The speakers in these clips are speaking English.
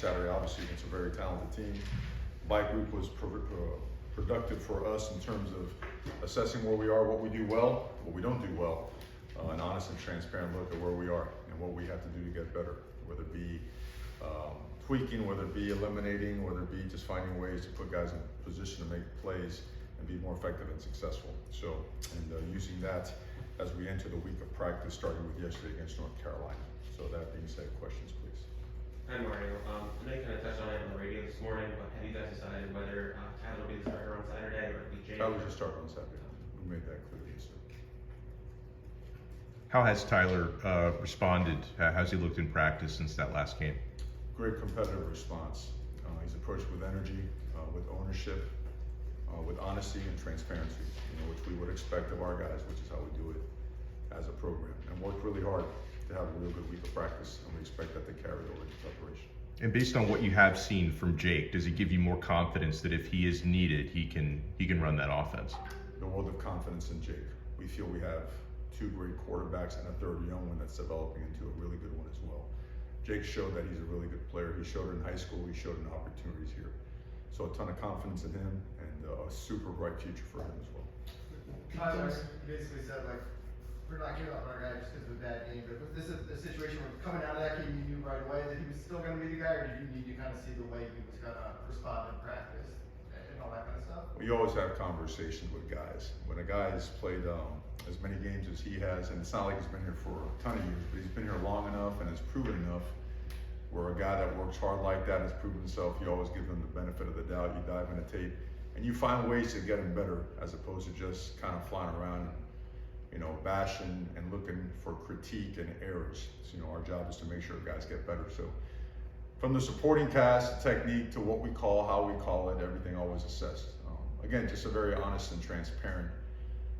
Saturday, obviously against a very talented team. Bye week was productive for us in terms of assessing where we are, what we do well, what we don't do well, an honest and transparent look at where we are and what we have to do to get better, whether it be tweaking, whether it be eliminating, whether it be just finding ways to put guys in position to make plays and be more effective and successful. So, and using that as we enter the week of practice, starting with yesterday against North Carolina. So that being said, questions please. Hi Mario, I know you kind of touched on it on the radio this morning, but have you guys decided whether Tyler will be the starter on Saturday or if Jake? Tyler's the starter on Saturday. We made that clear yesterday. How has Tyler responded? How's he looked in practice since that last game? Great competitive response. He's approached with energy, with ownership, with honesty and transparency, which we would expect of our guys, which is how we do it as a program, and worked really hard to have a real good week of practice, and we expect that to carry over into preparation. And based on what you have seen from Jake, does it give you more confidence that if he is needed, he can run that offense? The world of confidence in Jake. We feel we have two great quarterbacks and a third young one that's developing into a really good one as well. Jake showed that he's a really good player. He showed it in high school. He showed it in opportunities here. So a ton of confidence in him and a super bright future for him as well. Tyler basically said, like, we're not giving up on our guy just because of a bad game, but was this a situation where coming out of that game you knew right away that he was still going to be the guy, or did you need to kind of see the way he was going to respond in practice and all that kind of stuff? We always have conversations with guys. When a guy has played as many games as he has, and it's not like he's been here for a ton of years, but he's been here long enough and has proven enough where a guy that works hard like that has proven himself, you always give him the benefit of the doubt. You dive into tape and you find ways to get him better as opposed to just kind of flying around, bashing and looking for critique and errors. So, our job is to make sure guys get better. So from the supporting cast, technique, to what we call, how we call it, everything always assessed. Again, just a very honest and transparent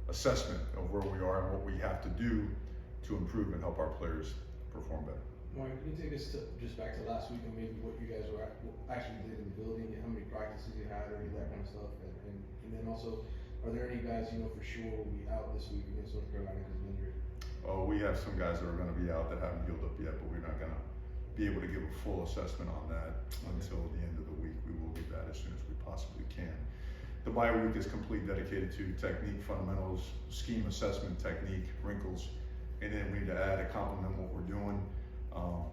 assessment of where we are and what we have to do to improve and help our players perform better. Mario, can you take us just back to last week and maybe what you guys actually did in the building, and how many practices you had, or any of that kind of stuff, and then also, are there any guys for sure will be out this week against North Carolina because of injury? Oh, we have some guys that are going to be out that haven't healed up yet, but we're not going to be able to give a full assessment on that until the end of the week. We will do that as soon as we possibly can. The bye week is completely dedicated to technique, fundamentals, scheme assessment, technique, wrinkles, and then we need to add a complement what we're doing.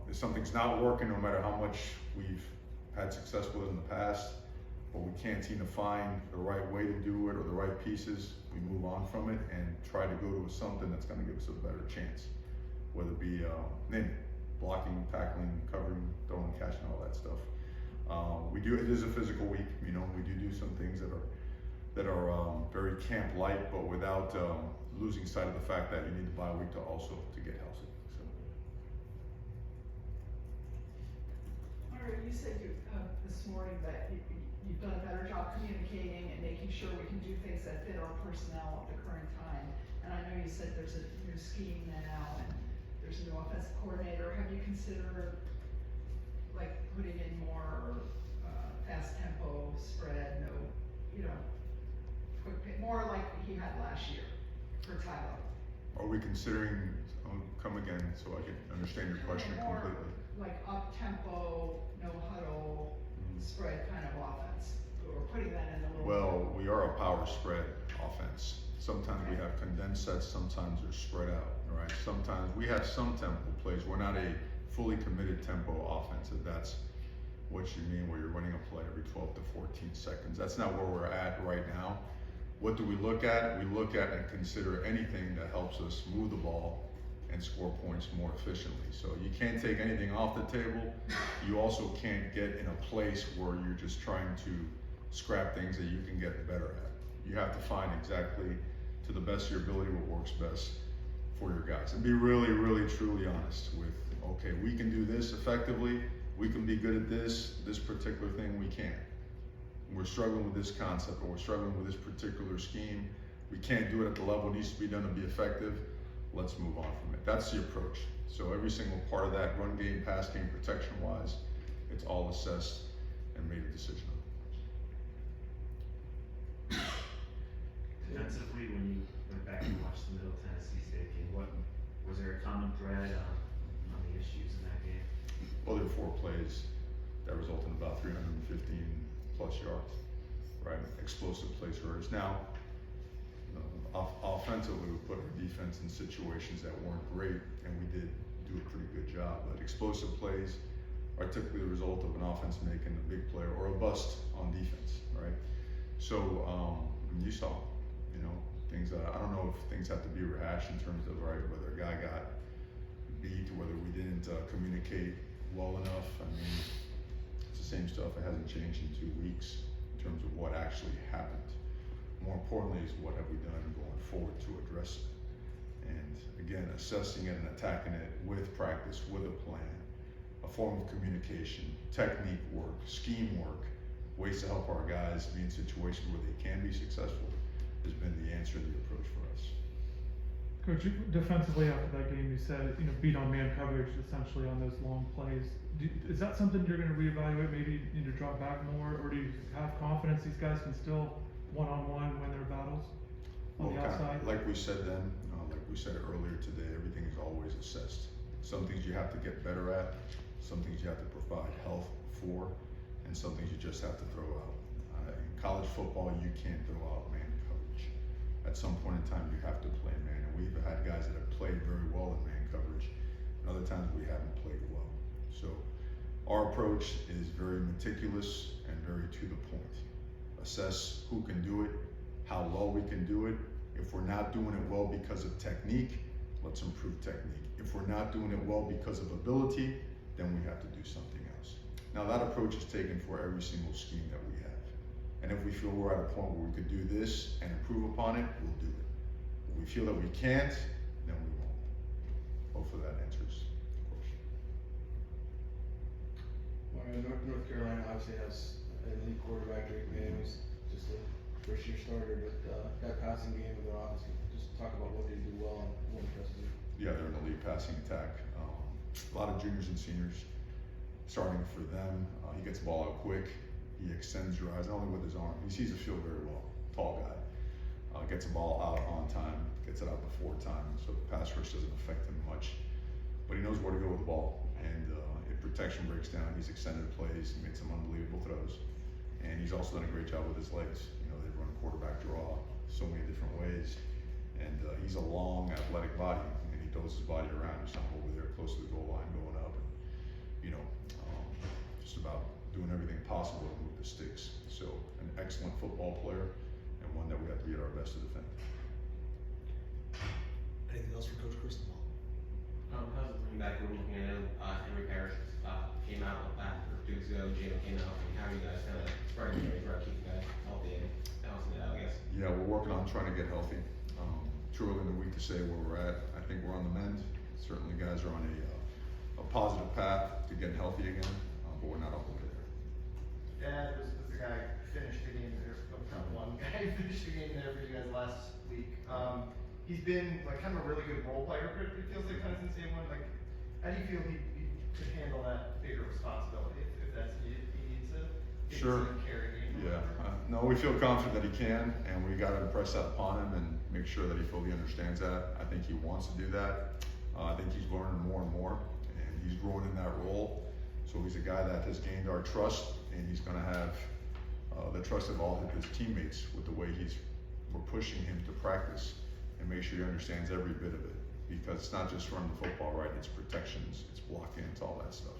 If something's not working, no matter how much we've had success with in the past, but we can't seem to find the right way to do it or the right pieces, we move on from it and try to go to something that's going to give us a better chance, whether it be blocking, tackling, covering, throwing, catching, all that stuff. It is a physical week. We do some things that are very camp-like, but without losing sight of the fact that you need the bye week to get healthy. So. Mario, you said this morning that you've done a better job communicating and making sure we can do things that fit our personnel at the current time. And I know you said there's a new scheme now and there's a new offensive coordinator. Have you considered putting in more fast tempo, spread, quick pick, more like he had last year for Tyler? Are we considering, come again so I can understand your question completely? Like up tempo, no huddle, spread kind of offense. We're putting that in a little. Well, we are a power spread offense. Sometimes we have condensed sets, sometimes they're spread out, right? Sometimes we have some tempo plays. We're not a fully committed tempo offense, if that's what you mean, where you're running a play every 12 to 14 seconds. That's not where we're at right now. What do we look at? We look at and consider anything that helps us move the ball and score points more efficiently. So you can't take anything off the table. You also can't get in a place where you're just trying to scrap things that you can get better at. You have to find exactly, to the best of your ability, what works best for your guys. And be really, really, truly honest with, okay, we can do this effectively. We can be good at this particular thing we can't. We're struggling with this concept, or we're struggling with this particular scheme. We can't do it at the level it needs to be done to be effective. Let's move on from it. That's the approach. So every single part of that, run game, pass game, protection wise, it's all assessed and made a decision on. Defensively, when you went back and watched the Middle Tennessee State game, was there a common thread on the issues in that game? Well, there were 4 plays that result in about 315 plus yards, right? Explosive plays hurt us. Now, offensively, we put our defense in situations that weren't great, and we did do a pretty good job. But explosive plays are typically the result of an offense making a big play or a bust on defense, right? So you saw, things. I don't know if things have to be rehashed in terms of whether a guy got beat, whether we didn't communicate well enough. I mean, it's the same stuff. It hasn't changed in 2 weeks in terms of what actually happened. More importantly is what have we done going forward to address it. And again, assessing it and attacking it with practice, with a plan, a form of communication, technique work, scheme work, ways to help our guys be in situations where they can be successful has been the answer to the approach for us. Coach, defensively after that game, you said, beat on man coverage essentially on those long plays. Is that something you're going to reevaluate? Maybe you need to drop back more, or do you have confidence these guys can still one-on-one win their battles on the outside? Like we said then, like we said earlier today, everything is always assessed. Some things you have to get better at, some things you have to provide health for, and some things you just have to throw out. In college football, you can't throw out man coverage. At some point in time, you have to play man, and we've had guys that have played very well in man coverage, and other times we haven't played well. So our approach is very meticulous and very to the point. Assess who can do it, how well we can do it. If we're not doing it well because of technique, let's improve technique. If we're not doing it well because of ability, then we have to do something else. Now that approach is taken for every single scheme that we have. And if we feel we're at a point where we could do this and improve upon it, we'll do it. If we feel that we can't, then we won't. Hopefully that answers the question. North Carolina obviously has an elite quarterback. Drake May was just a first-year starter, but that passing game of their offense. Just talk about what they do well and what impresses you. Yeah, they're an elite passing attack. A lot of juniors and seniors starting for them. He gets the ball out quick. He extends drives, not only with his arm. He sees the field very well. Tall guy. Gets the ball out on time. Gets it out before time. So the pass rush doesn't affect him much. But he knows where to go with the ball. And if protection breaks down, he's extended plays. He made some unbelievable throws. And he's also done a great job with his legs. They run quarterback draw so many different ways. And he's a long, athletic body. And he throws his body around. He's not over there close to the goal line going up. And, just about doing everything possible to move the sticks. So an excellent football player and one that we have to be at our best to defend. Anything else for Coach Cristobal? How's the running back room looking? I know Henry Parrish came out after 2 weeks ago. Jalen came out. How are you guys kind of spreading the try to keep you guys healthy and balancing it out, I guess? Yeah, we're working on trying to get healthy. Too early in the week to say where we're at. I think we're on the mend. Certainly guys are on a positive path to getting healthy again, but we're not all the way there. Dad was the guy who finished the game there, not one guy who finished the game there for you guys last week. He's been kind of a really good role player, but it feels like kind of since day one. How do you feel he could handle that bigger responsibility if that's needed? He needs to Sure. carry game. Yeah, no, we feel confident that he can, and we got to impress that upon him and make sure that he fully understands that. I think he wants to do that. I think he's learning more and more, and he's growing in that role. So he's a guy that has gained our trust, and he's going to have the trust of all of his teammates with the way we're pushing him to practice and make sure he understands every bit of it. Because it's not just running the football, right? It's protections, it's blocking, it's all that stuff.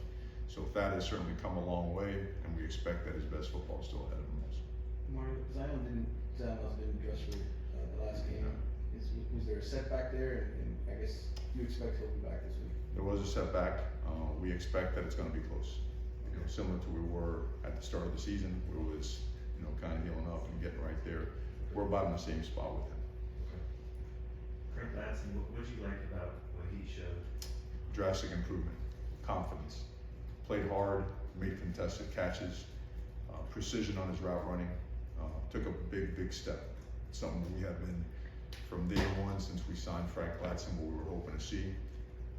So Thad has certainly come a long way, and we expect that his best football is still ahead of him also. Mario, Zion didn't dress for the last game. Was there a setback there? And I guess you expect he'll be back this week. There was a setback. We expect that it's going to be close. Similar to where we were at the start of the season, where it was, kind of healing up and getting right there. We're about in the same spot with him. Craig Latson, what did you like about what he showed? Drastic improvement, confidence. Played hard, made contested catches, precision on his route running. Took a big step. Something that we have been from day one since we signed Frank Latson, what we were hoping to see.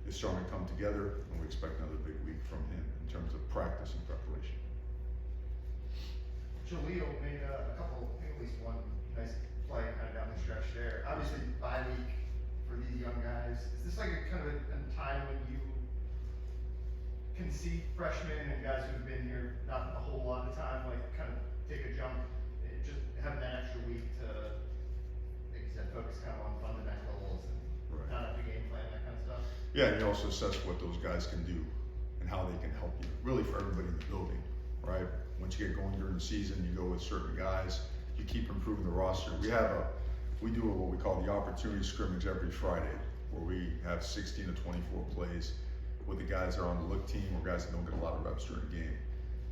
It's starting to come together, and we expect another big week from him in terms of practice and preparation. Jaleel made a couple, at least one nice play kind of down the stretch there. Obviously, bye week for these young guys. Is this a kind of a time when you can see freshmen and guys who've been here not a whole lot of time, like kind of take a jump, just having that extra week to, like you said, focus kind of on fundamentals and Right. not have to game plan, that kind of stuff? Yeah, and you also assess what those guys can do and how they can help you, really for everybody in the building, right? Once you get going during the season, you go with certain guys, you keep improving the roster. We do what we call the opportunity scrimmage every Friday, where we have 16 to 24 plays with the guys that are on the look team or guys that don't get a lot of reps during the game.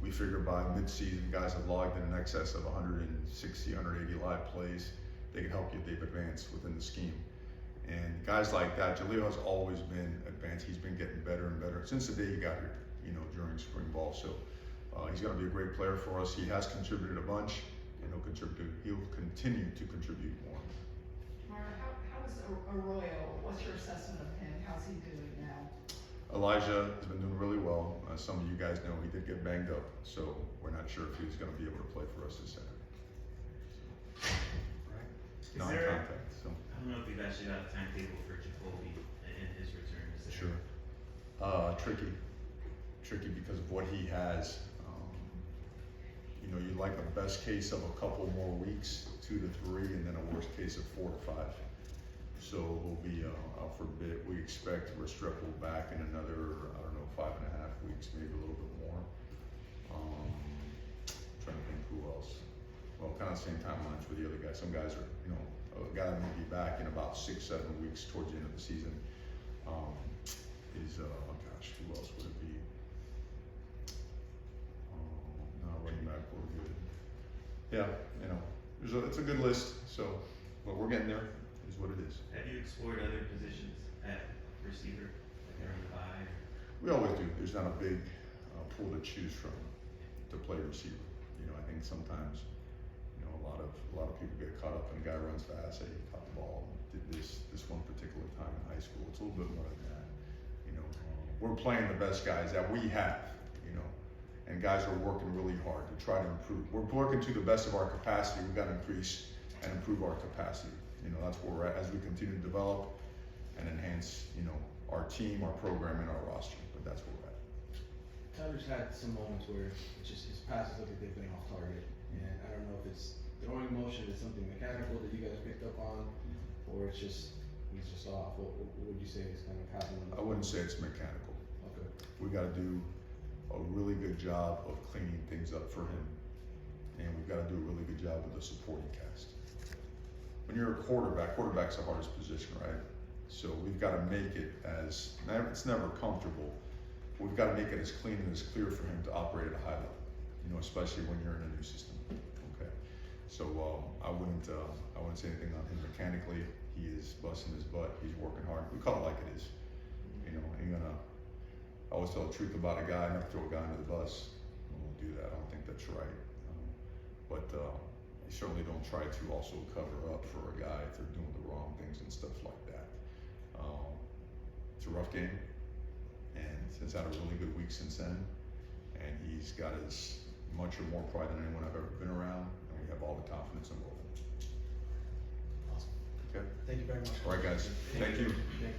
We figure by mid-season, guys have logged in excess of 160, 180 live plays. They can help you if they've advanced within the scheme. And guys like that, Jaleel has always been advanced. He's been getting better and better since the day he got here, during spring ball. So he's going to be a great player for us. He has contributed a bunch, and he'll continue to contribute more. Mario, how is Arroyo? What's your assessment of him? How's he doing now? Elijah has been doing really well. Some of you guys know he did get banged up, so we're not sure if he's going to be able to play for us this Saturday. Right. Is there, Non-contact, so. I don't know if you've actually got a timetable for Jacoby and his return. Is there? Sure. Tricky because of what he has. You'd like a best case of a couple more weeks, 2 to 3, and then a worst case of 4 to 5. So he'll be out for a bit. We expect Restrepo back in another, 5.5 weeks, maybe a little bit more. Trying to think who else. Well, kind of same timelines for the other guys. Some guys are, a guy may be back in about 6-7 weeks towards the end of the season. Who else would it be? Running back, we're good. Yeah, it's a good list. So, but we're getting there. Is what it is. Have you explored other positions at receiver, like during the bye? We always do. There's not a big pool to choose from to play receiver. I think sometimes, a lot of people get caught up and a guy runs fast, say he caught the ball and did this one particular time in high school. It's a little bit more than that. We're playing the best guys that we have, and guys are working really hard to try to improve. We're working to the best of our capacity. We've got to increase and improve our capacity. That's where we're at as we continue to develop and enhance, our team, our program, and our roster. But that's where we're at. Tyler's had some moments where his passes look like they've been off target, and I don't know if it's throwing motion, it's something mechanical that you guys picked up on, or it's just he's just off. What would you say is kind of happening? I wouldn't say it's mechanical. Okay. We got to do a really good job of cleaning things up for him, and we've got to do a really good job with the supporting cast. When you're a quarterback's the hardest position, right? So we've got to make it it's never comfortable. We've got to make it as clean and as clear for him to operate at a high level, especially when you're in a new system. Okay. So I wouldn't say anything on him mechanically. He is busting his butt. He's working hard. We call it like it is. I always tell the truth about a guy, never throw a guy under the bus. We won't do that. I don't think that's right. But you certainly don't try to also cover up for a guy if they're doing the wrong things and stuff like that. It's a rough game, and he's had a really good week since then, and he's got as much or more pride than anyone I've ever been around, and we have all the confidence in the world. Awesome. Okay? Thank you very much. All right, guys. Thank you. Thank you.